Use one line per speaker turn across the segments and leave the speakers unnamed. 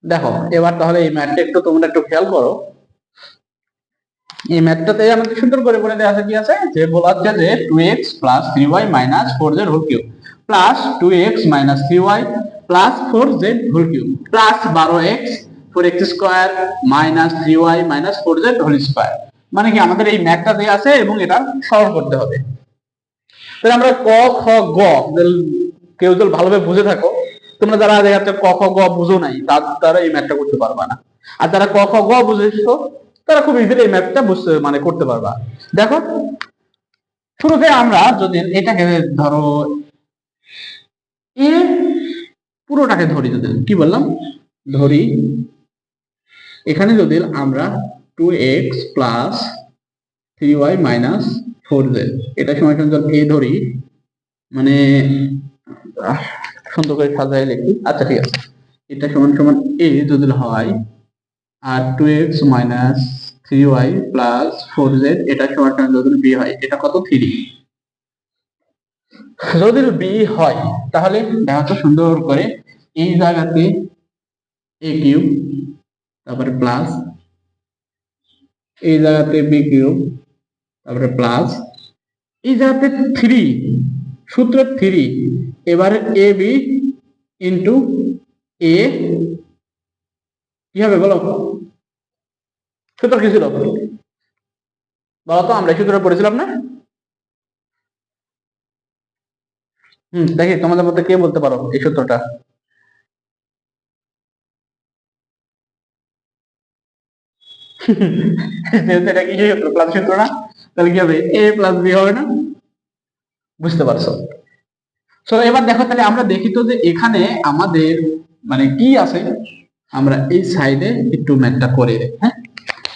দেখো এবার তাহলে এই ম্যাথটা একটু তোমরা একটু খেয়াল করো। এই ম্যাথটাতে আমাদের সুন্দর করে বলে দেওয়া আছে, কি আছে যে বলা হচ্ছে যে 2x plus 3y minus 4z whole cube plus 2x minus 3y plus 4z whole cube plus 12x 4x square minus 3y minus 4z whole square. মানে কি আমাদের এই ম্যাথটা দেয়া আছে এবং এটা সলভ করতে হবে। তাহলে আমরা ক খ গ, কেউ যদি ভালোভাবে বুঝে থাকো, তোমরা যারা দেখাচ্ছে ক খ গ বুঝো নাই তারা এই ম্যাথটা করতে পারবা না। আর যারা ক খ গ বুঝেছো তারা খুব ইজিলি এই ম্যাথটা বুঝতে মানে করতে পারবা। দেখো শুরুতে আমরা যদি এটাকে ধরো এ পুরোটাকে ধরি, যদি কি বললাম ধরি, এখানে যদি আমরা 2x plus 3y minus 4z এটা সময় যদি এ ধরি, মানে সুন্দর করে সাজাই লিখি, আচ্ছা ঠিক আছে, এটা সমান সমান এ যদি হয় আর 2x minus 3y plus 4z এটা সমান সমান যদি বি হয়, এটা কত 3। যদি বি হয় তাহলে দেখো তো সুন্দর করে এই জায়গাতে এ কিউব, তারপরে প্লাস এই জায়গাতে বি কিউব, তারপরে প্লাস এই জায়গাতে 3, সূত্র 3, এবারে এ বি ইন্টু এ কি হবে বলো, সূত্র কি ছিল বলো তো, আমরা সূত্র পড়েছিলাম না? দেখি তোমাদের মধ্যে কে বলতে পারো এই সূত্রটা। এটা কি সূত্র, প্লাস সূত্র না? তাহলে কি হবে, এ প্লাস বি হবে না? বুঝতে পারছো? তো এবার দেখো তাহলে আমরা দেখি তো যে এখানে আমাদের মানে কি আছে, আমরা এই সাইডে একটু ম্যাথটা করে দেই। হ্যাঁ,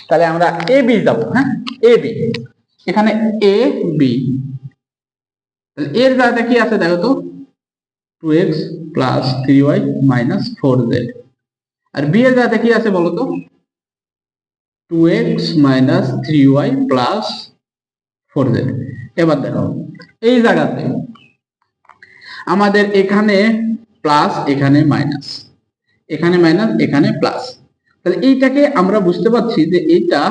তাহলে আমরা এ বি যাব। হ্যাঁ, এ বি, এখানে এ বি, তাহলে এর জায়গাতে কি আছে দেখো তো, 2x plus 3y minus 4z, আর বি এর জায়গাতে কি আছে বলো তো, 2x minus 3y plus 4z। এবার দেখো এই জায়গাতে আমাদের এখানে প্লাস, এখানে মাইনাস, এখানে মাইনাস, এখানে প্লাস, তাহলে এইটাকে আমরা বুঝতে পারছি যে এইটা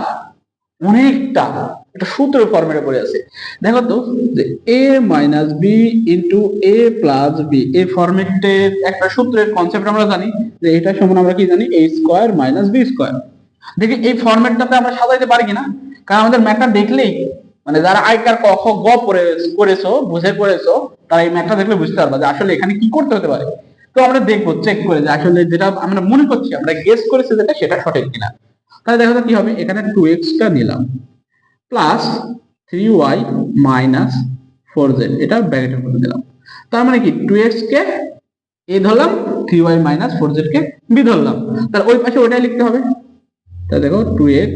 অনেকটা একটা সূত্রের ফরম্যাটে পড়ে আছে। দেখো তো যে a minus B into A plus B, এই ফরম্যাটের একটা সূত্রের কনসেপ্ট আমরা জানি যে এটা সমান আমরা কি জানি, a square minus B square. দেখি এই ফরম্যাটটাতে আমরা সাজাইতে পারি কিনা, কারণ আমাদের ম্যাথটা দেখলেই মানে যারা আগেকার ক খ গ করেছো বুঝে করেছো তারা এই ম্যাথটা দেখলে বুঝতে পারবা যে আসলে এখানে কি করতে হতে পারে। তো আমরা দেখবো চেক করে যে আসলে যেটা আমরা মনে করছি, আমরা গেস করেছি যেটা সেটা সঠিক কিনা। তাহলে দেখো তো কি হবে, এখানে 2x টা নিলাম প্লাস 3y মাইনাস 4z এটা ব্র্যাকেটের মধ্যে দিলাম, তার মানে কি 2x কে এ ধরলাম, 3y minus 4z K B ধরলাম, তাহলে ওই পাশে ওটাই লিখতে হবে। তাহলে দেখো 2x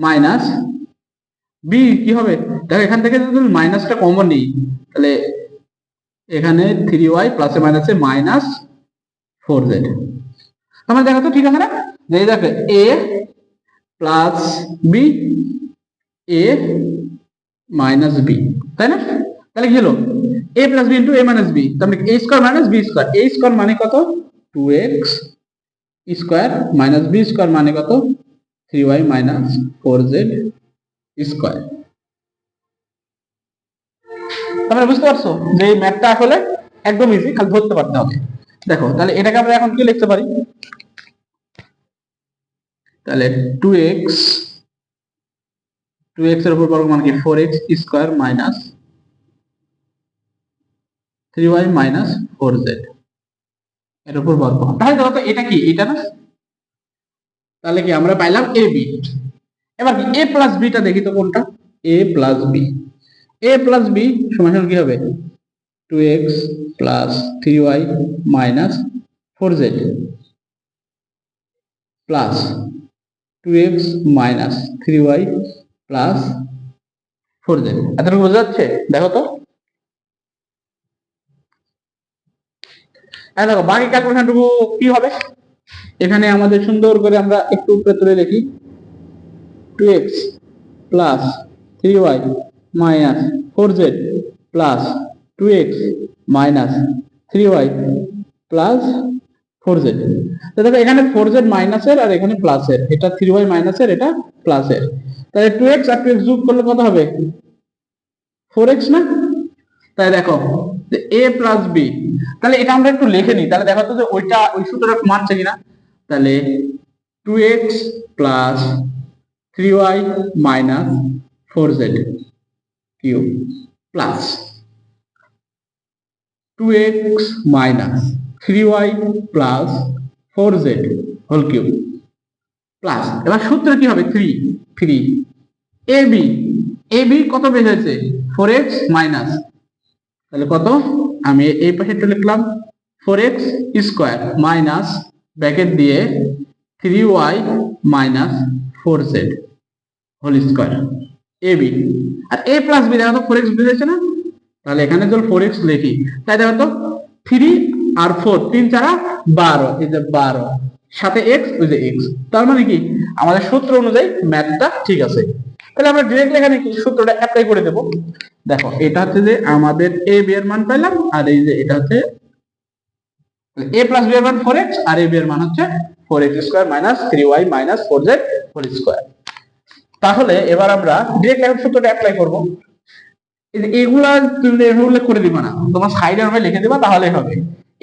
মাইনাস বি কি হবে, দেখো এখান থেকে যদি মাইনাসটা কমন নিই তাহলে এখানে 3y প্লাসে মাইনাসে মাইনাস 4z, তাহলে দেখো তো ঠিক আছে না, যে দেখো a plus B, A minus B, তাই না? তাহলে কি হলো, a plus B into A minus B, তাহলে a square minus B square, a square মানে কত 2x square minus B square মানে কত 3y মাইনাস 4z স্কয়ার। তোমরা বুঝতে পারছো যে এই ম্যাথটা আসলে একদম ইজি, খালি ধরতে পারতে হবে। দেখো তাহলে এটাকে আমরা এখন কি লিখতে পারি, তাহলে 2x এর উপর বর্গ মানে কি 4x square minus 3y minus 4z এর উপর বর্গ। তাহলে দেখো তো এটা কি, এটা না? তাহলে কি আমরা পাইলাম এ বি। এবার কি এ প্লাস বিটা দেখি তো কোনটা, এ প্লাস বি, এ প্লাস বি সমান কি হবে 2x plus 3y minus 4z plus 2x minus 3y plus 4z। এতটুকু বোঝা যাচ্ছে? দেখো তো দেখো বাকি ক্যালকুলেশনটুকু কি হবে, এখানে আমাদের সুন্দর করে আমরা একটু উপরে তুলে লিখি 2x plus 3y minus 4z plus 2x minus 3y plus 4z। তো দেখো এখানে 4z মাইনাসের আর এখানে প্লাসের, এটা 3y মাইনাসের, এটা প্লাসের, তাহলে 2x আর 2x যোগ করলে কত হবে? 4x না? তাই দেখো a প্লাস b, তাহলে এটা আমরা একটু লিখে নিই, তাহলে দেখো তো যে ওইটা ওই সূত্রটা মানছে কিনা। তাহলে 2x plus 3y minus 4z cube plus 2x minus 3y plus 4z whole cube plus, এবার সূত্র কি হবে? 3 ab, ab কত বের হয়েছে? 4x মাইনাস, তাহলে কত? আমি এই পাশে একটু লিখলাম 4x স্কোয়ার মাইনাস ব্র্যাকেট দিয়ে 3y minus 4z whole square ab, আর a প্লাস b দেখো তো 4x বের হয়েছে না, তাহলে এখানে যদি 4x লিখি, তাই দেখো তো 3 আর 4 3 4 12, এই যে 12 সাথে x, ওই যে x, তার মানে কি আমাদের সূত্র অনুযায়ী ম্যাথটা ঠিক আছে। তাহলে আমরা ডাইরেক্টলি এখানে কি সূত্রটা অ্যাপ্লাই করে দেব। দেখো এটা হচ্ছে যে আমাদের a b এর মান পাইলাম, আর এই যে এটা হচ্ছে a প্লাস b এর মান 4x, আর a b এর মান হচ্ছে 4x square minus 3y minus 4z whole square. তাহলে এবার আমরা ডাইরেক্টলি এখন সূত্রটা অ্যাপ্লাই করব। এগুলা তুমি উল্লেখ করে দিবা না, তোমার সাইডে আমরা লিখে দিবা তাহলেই হবে।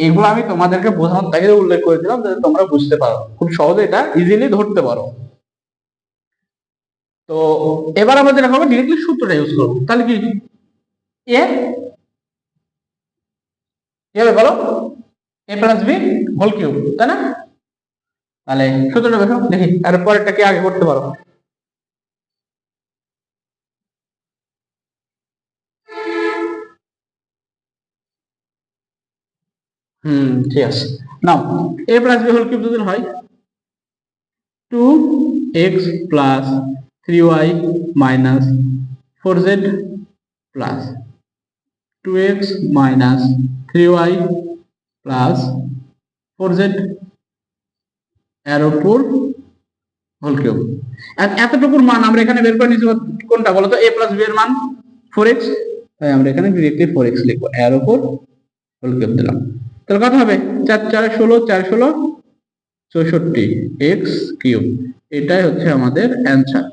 এগুলো আমি তোমাদেরকে বোঝানোর তাগিদে উল্লেখ করে দিলাম যাতে তোমরা বুঝতে পারো, খুব সহজে এটা ইজিলি ধরতে পারো। তো এবার আমরা যেটা করবো ডিরেক্টলি সূত্রটা ইউজ করবো। তাহলে কি এ হবে বলো, এ প্লাস বি হোল কিউব, তাই না? তাহলে সূত্রটা দেখো দেখি, আর পরেরটা কি আগে করতে পারো? ঠিক আছে, নাও এ প্লাস বি হোল কিউব যদি হয় 2x plus 3y minus 4z plus 2x minus 3y plus 4z এর উপর হোল কিউব। এতটুকুর মান আমরা এখানে বের করে নিয়েছি, কোনটা বলো তো? a প্লাস b এর মান 4x, তাই আমরা এখানে ডিরেক্টলি 4x লিখবো, এর উপর হোল কিউব দিলাম। তাহলে কত হবে? 4 4 16 4 16 64 x কিউব। এটাই হচ্ছে আমাদের অ্যানসার।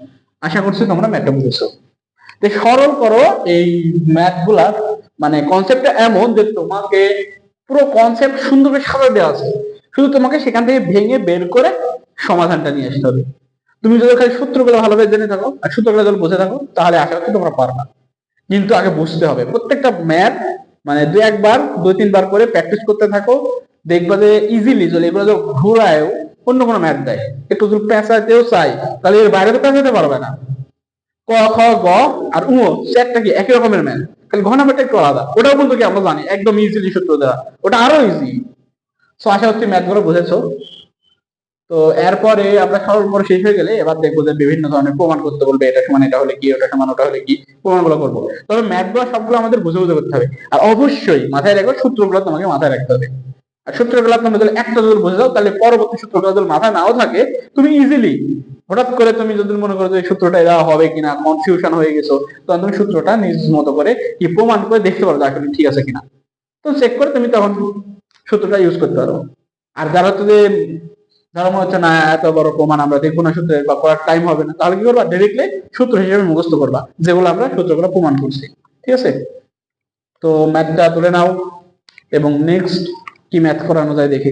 আশা করছি তোমরা ম্যাথটা বুঝেছো। তো সরল করো এই ম্যাথগুলা, মানে কনসেপ্টটা এমন যে তোমাকে পুরো কনসেপ্ট সুন্দরভাবে সাজিয়ে দেওয়া আছে, শুধু তোমাকে সেখান থেকে ভেঙে বের করে সমাধানটা নিয়ে আসতে হবে। তুমি যদি খালি সূত্রগুলো ভালোভাবে জেনে থাকো আর সূত্রগুলো যদি বুঝে থাকো তাহলে আশা করছি তোমরা পারবা, কিন্তু আগে বুঝতে হবে। প্রত্যেকটা ম্যাথ মানে দুই তিনবার করে প্র্যাকটিস করতে থাকো, দেখবা যে ইজিলি যদি এগুলো যদি ঘুরায়ও অন্য কোনো ম্যাথ দেয় একটু যদি পেঁচাইতেও চাই, তাহলে এর বাইরে তো পেঁচাতে পারবে না। ক খ গ আর উ চারটা কি একই রকমের ম্যাথ, খালি ঘ নাম্বারটা একটু আলাদা, ওটাও কিন্তু কি আমরা জানি একদম ইজিলি সূত্র দেওয়া, ওটা আরো ইজি। সো আশা করছি ম্যাথ গুলো বুঝেছো। তো এরপরে আমরা সরল করে শেষ হয়ে গেলে এবার দেখবো যে বিভিন্ন ধরনের প্রমাণ করতে বলবে, এটা সমান এটা হলে কি, ওটা সমান ওটা হলে কি, প্রমাণগুলো করবো। তবে ম্যাথগুলো সবগুলো আমাদের বুঝে বুঝে করতে হবে, আর অবশ্যই মাথায় রাখবে সূত্রগুলো তোমাকে মাথায় রাখতে হবে। আর সূত্রগুলো তুমি যদি একটা যদি বুঝে যাও তাহলে পরবর্তী সূত্রগুলো যদি মাথায় নাও থাকে তুমি ইজিলি, হঠাৎ করে তুমি যদি মনে করো যে সূত্রটা এরা হবে কিনা কনফিউশন হয়ে গেছো, তখন তুমি সূত্রটা নিজ মতো করে কি প্রমাণ করে দেখতে পারো আসলে ঠিক আছে কিনা। তো চেক করে তুমি তখন সূত্রটা ইউজ করতে পারো। আর যারা হচ্ছে যে যারা মনে হচ্ছে না এত বড় প্রমাণ আমরা দেখবো না সূত্রে বা করার টাইম হবে না, তাহলে কি করবা? ডাইরেক্টলি সূত্র হিসেবে মুখস্থ করবা যেগুলো আমরা সূত্রগুলো প্রমাণ করছি। ঠিক আছে, তো ম্যাথটা তুলে নাও এবং নেক্সট কি ম্যাথ করানো যায় দেখি।